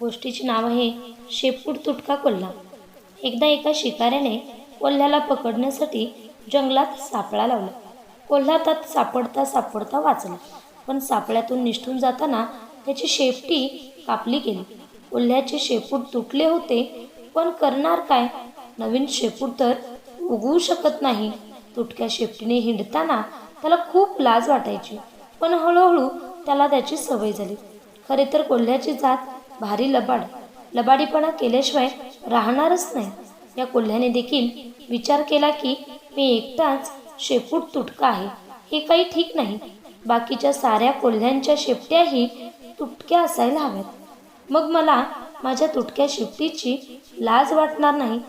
गोष्टीचे नाव आहे शेपूट तुटका कोल्हा. एकदा एका शिकाऱ्याने कोल्ह्याला पकडण्यासाठी जंगलात सापळा लावला. कोल्हा त्यात सापडता सापडता वाचला, पण सापळ्यातून निसटून जाताना त्याची शेपटी कापली गेली. कोल्ह्याचे शेपूट तुटले होते, पण करणार काय? नवीन शेपूट तर उगवू शकत नाही. तुटक्या शेपटीने हिंडताना त्याला खूप लाज वाटायची, पण हळूहळू त्याला त्याची सवय झाली. खरे तर कोल्ह्याची जात भारी लबाडीपणा केल्याशिवाय राहणारच नाही. या कोल्ह्याने देखील विचार केला की मी एकटाच शेपूट तुटका आहे, हे काही ठीक नाही. बाकीच्या साऱ्या कोल्ह्यांच्या शेपट्याही तुटक्या असायला हव्यात, मग मला माझ्या तुटक्या शेपटीची लाज वाटणार नाही.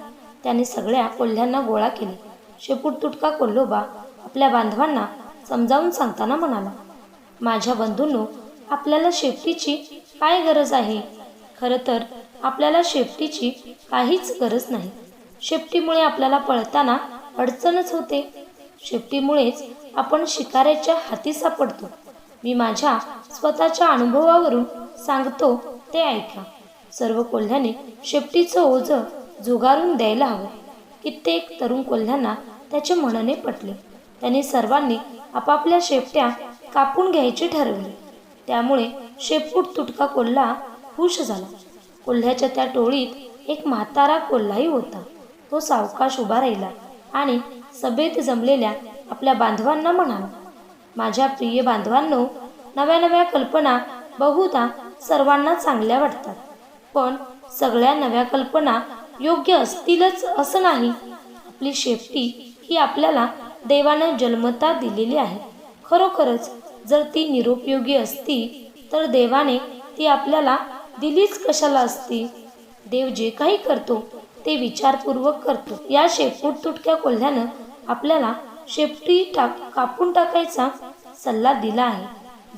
त्याने सगळ्या कोल्ह्यांना गोळा केले. शेपूट तुटका कोल्होबा आपल्या बांधवांना समजावून सांगताना म्हणाला, माझ्या बंधूंनो, आपल्याला शेपटीची काय गरज आहे? खरं तर आपल्याला शेपटीची काहीच गरज नाही. शेपटीमुळे आपल्याला पळताना अडचणच होते. शेपटीमुळेच आपण शिकाऱ्याच्या हाती सापडतो. मी माझ्या स्वतःच्या अनुभवावरून सांगतो, ते ऐका. सर्व कोल्ह्याने शेपटीचं ओझं झुगारून द्यायला हवं. कित्येक तरुण कोल्ह्यांना त्याचे म्हणणे पटले. त्यांनी सर्वांनी आपापल्या शेपट्या कापून घ्यायचे ठरवले. त्यामुळे शेपूट तुटका कोल्हा खुश झाला. कोल्ह्याच्या त्या टोळीत एक म्हातारा कोल्हाही होता. तो सावकाश उभा राहिला आणि सभेत जमलेल्या आपल्या बांधवांना म्हणाला, माझ्या प्रिय बांधवांनो, नव्या नव्या कल्पना बहुधा सर्वांना चांगल्या वाटतात, पण सगळ्या नव्या कल्पना योग्य असतीलच असं नाही. आपली शेपटी ही आपल्याला देवानं जन्मता दिलेली आहे. खरोखरच जर ती निरुपयोगी असती तर देवाने ती आपल्याला दिलीच कशाला असती? देव जे काही करतो ते विचारपूर्वक करतो. या शेपूट तुटक्या कोल्ह्यानं आपल्याला शेपटी कापून टाकायचा सल्ला दिला आहे.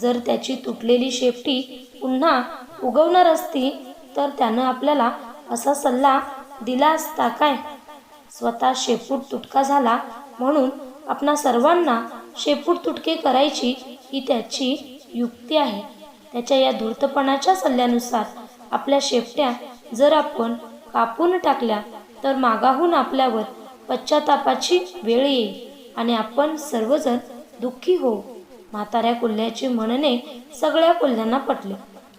जर त्याची तुटलेली शेपटी पुन्हा उगवणार असती तर त्यानं आपल्याला असा सल्ला दिला असता काय? स्वतः शेपूट तुटका झाला म्हणून आपणा सर्वांना शेपूट तुटके करायची ही त्याची युक्ती आहे. त्याच्या या धूर्तपणाच्या सल्ल्यानुसार आपल्या शेपट्या जर आपण कापून टाकल्या तर मागाहून आपल्यावर पश्चातापाची वेळ येईल आणि आपण सर्वजण दुःखी होऊ. म्हाताऱ्या कोल्ह्याचे म्हणणे सगळ्या कोल्ह्यांना पटले.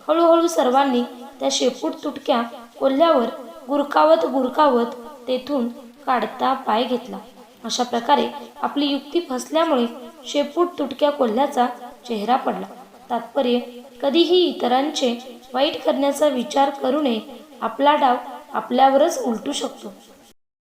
हळूहळू सर्वांनी त्या शेपूट तुटक्या कोल्ह्यावर गुरकावत तेथून काढता पाय घेतला. अशा प्रकारे आपली युक्ती फसल्यामुळे शेपूट तुटक्या कोल्ह्याचा चेहरा पडला. तात्पर्य, कधीही इतरांचे वाईट करण्याचा विचार करू नये. आपला डाव आपल्यावरच उलटू शकतो.